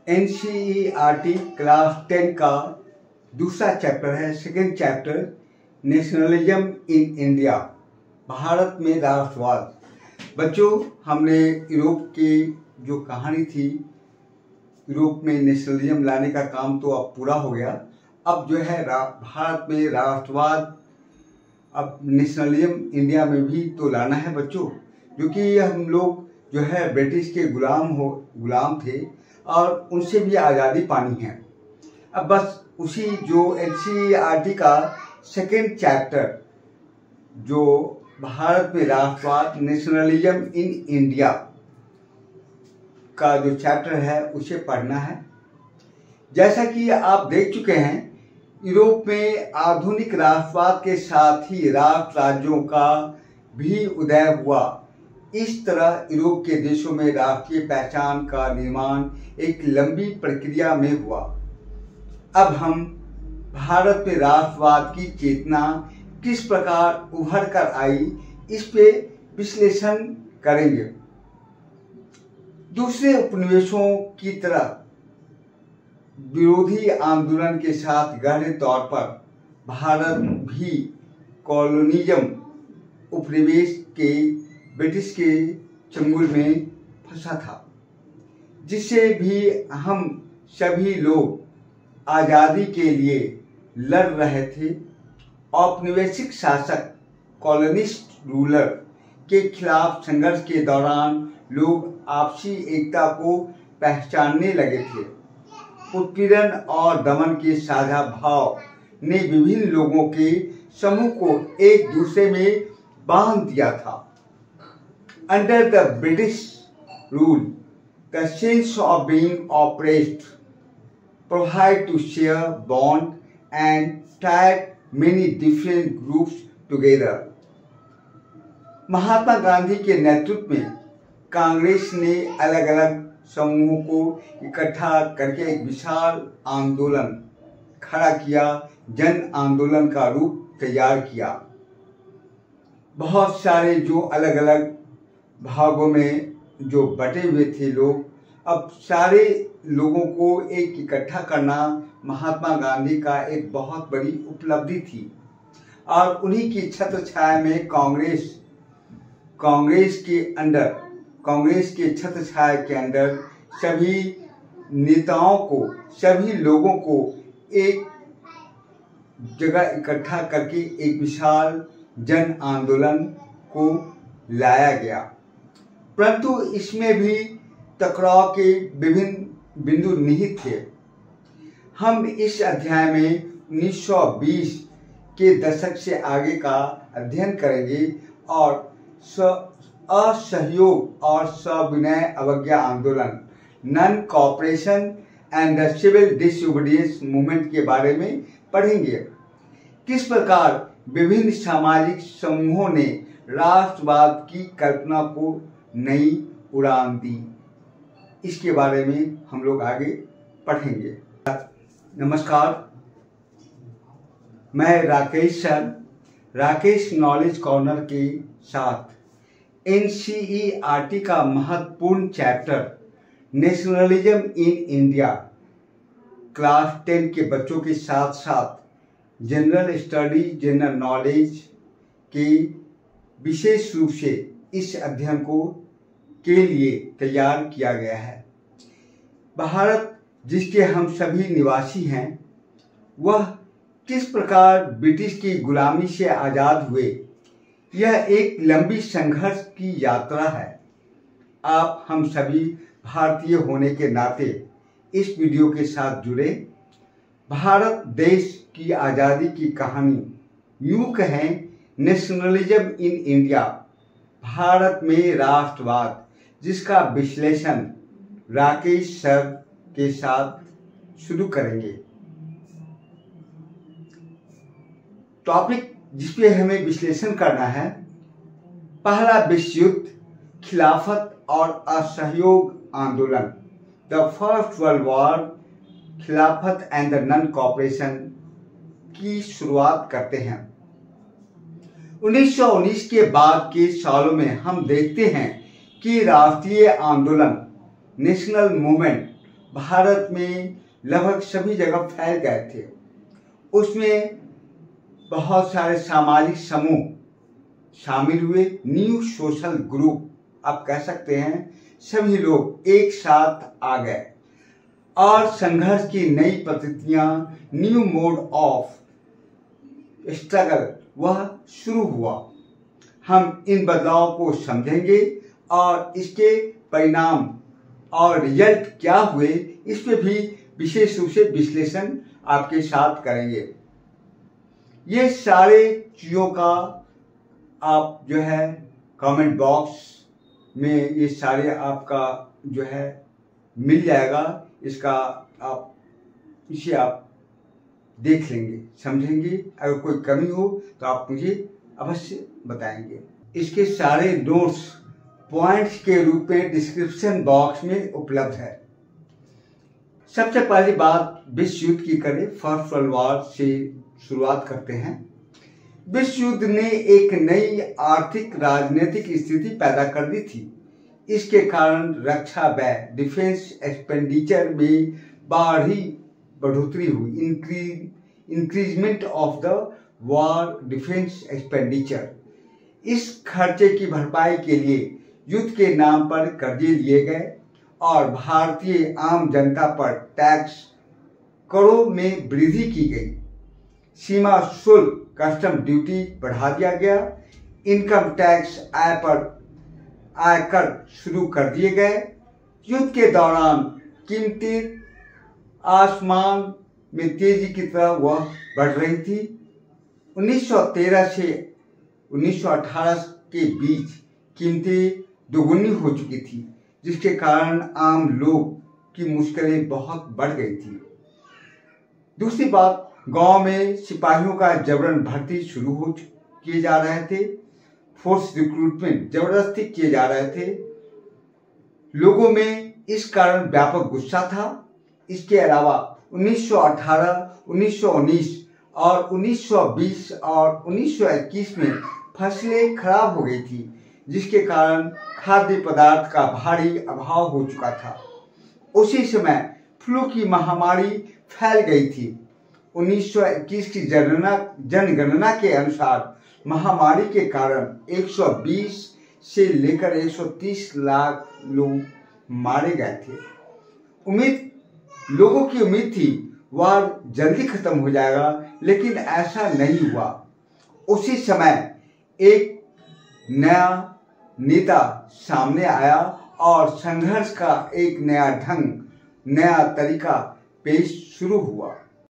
NCERT class 10 का दूसरा chapter है, second chapter, nationalism in India, Bharat में राष्ट्रवाद। बच्चों, हमने यूरोप की जो कहानी थी, यूरोप में नेशनलिज्म लाने का काम तो अब पूरा हो गया। अब जो है भारत में राष्ट्रवाद, अब नेशनलिज्म इंडिया में भी तो लाना है बच्चों, क्योंकि हम लोग जो है ब्रिटिश के गुलाम थे और उनसे भी आज़ादी पानी है। अब बस उसी जो NCERT का सेकेंड चैप्टर, जो भारत में राष्ट्रवाद, नेशनलिज्म इन इंडिया का जो चैप्टर है उसे पढ़ना है। जैसा कि आप देख चुके हैं, यूरोप में आधुनिक राष्ट्रवाद के साथ ही राष्ट्र राज्यों का भी उदय हुआ। इस तरह यूरोप के देशों में राष्ट्रीय पहचान का निर्माण एक लंबी प्रक्रिया में हुआ। अब हम भारत में राष्ट्रवाद की चेतना किस प्रकार उभर कर आई, इस पे विश्लेषण करेंगे। दूसरे उपनिवेशों की तरह विरोधी आंदोलन के साथ गहरे तौर पर भारत भी कॉलोनिज्म उपनिवेश के ब्रिटिश के चंगुल में फंसा था, जिससे भी हम सभी लोग आज़ादी के लिए लड़ रहे थे। औपनिवेशिक शासक, कॉलोनिस्ट रूलर के खिलाफ संघर्ष के दौरान लोग आपसी एकता को पहचानने लगे थे। उत्पीड़न और दमन के साझा भाव ने विभिन्न लोगों के समूह को एक दूसरे में बांध दिया था। Under the British rule, the sense of being oppressed provide to share bond and tie many different groups together. Mahatma Gandhi के नेतृत्व में कांग्रेस ने अलग अलग समूहों को इकट्ठा करके एक विशाल आंदोलन खड़ा किया, जन आंदोलन का रूप तैयार किया। बहुत सारे जो अलग अलग भागों में जो बटे हुए थे लोग, अब सारे लोगों को एक इकट्ठा करना महात्मा गांधी का एक बहुत बड़ी उपलब्धि थी। और उन्हीं की छत्र छाया में कांग्रेस के छत्र छाया के अंदर सभी नेताओं को, सभी लोगों को एक जगह इकट्ठा करके एक विशाल जन आंदोलन को लाया गया। परंतु इसमें भी टकराव के विभिन्न बिंदु निहित थे। हम इस अध्याय में 1920 के दशक से आगे का अध्ययन करेंगे और असहयोग और सविनय अवज्ञा आंदोलन, non cooperation and the civil disobedience movement के बारे में पढ़ेंगे। किस प्रकार विभिन्न सामाजिक समूहों ने राष्ट्रवाद की कल्पना को नई उड़ान दी, इसके बारे में हम लोग आगे पढ़ेंगे। नमस्कार, मैं Rakesh sir, Rakesh knowledge corner के साथ NCERT का महत्वपूर्ण chapter nationalism in India class 10 के बच्चों के साथ साथ जनरल स्टडी, जनरल नॉलेज के विशेष रूप से इस अध्ययन के लिए तैयार किया गया है। भारत जिसके हम सभी निवासी हैं, वह किस प्रकार ब्रिटिश की गुलामी से आज़ाद हुए, यह एक लंबी संघर्ष की यात्रा है। आप हम सभी भारतीय होने के नाते इस वीडियो के साथ जुड़े। भारत देश की आज़ादी की कहानी यूं कहें, नेशनलिज्म इन इंडिया, भारत में राष्ट्रवाद, जिसका विश्लेषण राकेश सर के साथ शुरू करेंगे। टॉपिक जिसपे हमें विश्लेषण करना है, पहला विश्व युद्ध, खिलाफत और असहयोग आंदोलन, द फर्स्ट वर्ल्ड वॉर, खिलाफत एंड द नॉन कोऑपरेशन की शुरुआत करते हैं। 1919 के बाद के सालों में हम देखते हैं कि राष्ट्रीय आंदोलन, नेशनल मूवमेंट भारत में लगभग सभी जगह फैल गए थे। उसमें बहुत सारे सामाजिक समूह शामिल हुए, न्यू सोशल ग्रुप आप कह सकते हैं। सभी लोग एक साथ आ गए और संघर्ष की नई पद्धतियां, न्यू मोड ऑफ स्ट्रगल वह शुरू हुआ। हम इन बदलाव को समझेंगे और इसके परिणाम और रिजल्ट क्या हुए इस पे भी विशेष रूप से विश्लेषण आपके साथ करेंगे। ये सारे चीज़ों का आप जो है कमेंट बॉक्स में ये सारे आपका जो है मिल जाएगा। इसका आप इसे आप देख लेंगे, समझेंगे। अगर कोई कमी हो तो आप मुझे अवश्य बताएंगे। इसके सारे नोट्स पॉइंट्स के रूप में डिस्क्रिप्शन बॉक्स में उपलब्ध है। सबसे पहली बात विश्व युद्ध की करें, फर्स्ट वर्ल्ड वॉर से शुरुआत करते हैं। विश्व युद्ध ने एक नई आर्थिक राजनीतिक स्थिति पैदा कर दी थी। इसके कारण रक्षा व्यय, डिफेंस एक्सपेंडिचर में बड़ी बढ़ोतरी हुई। Increment of the war defence expenditure. इस खर्चे की भरपाई के लिए युद्ध के नाम पर कर्जे लिए गए और भारतीय आम जनता पर टैक्स करों में वृद्धि की गई। सीमा शुल्क, कस्टम ड्यूटी बढ़ा दिया गया। इनकम टैक्स, आयकर शुरू कर दिए गए। युद्ध के दौरान कीमतें आसमान में तेजी की तरह वह बढ़ रही थी। 1913 से 1918 के बीच कीमतें दोगुनी हो चुकी थी, जिसके कारण आम लोग की मुश्किलें बहुत बढ़ गई थी। दूसरी बात, गांव में सिपाहियों का जबरन भर्ती शुरू हो किए जा रहे थे। फोर्स रिक्रूटमेंट जबरदस्ती किए जा रहे थे। लोगों में इस कारण व्यापक गुस्सा था। इसके अलावा 1918, 1919 और 1920 और 1921 में फसलें खराब हो गई थी, जिसके कारण खाद्य पदार्थ का भारी अभाव हो चुका था। उसी समय फ्लू की महामारी फैल गई थी। 1921 की जनगणना के अनुसार महामारी के कारण 120 से लेकर 130 लाख लोग मारे गए थे। लोगों की उम्मीद थी वार जल्दी खत्म हो जाएगा, लेकिन ऐसा नहीं हुआ। उसी समय एक नया नेता सामने आया और संघर्ष का एक नया ढंग, नया तरीका पेश शुरू हुआ।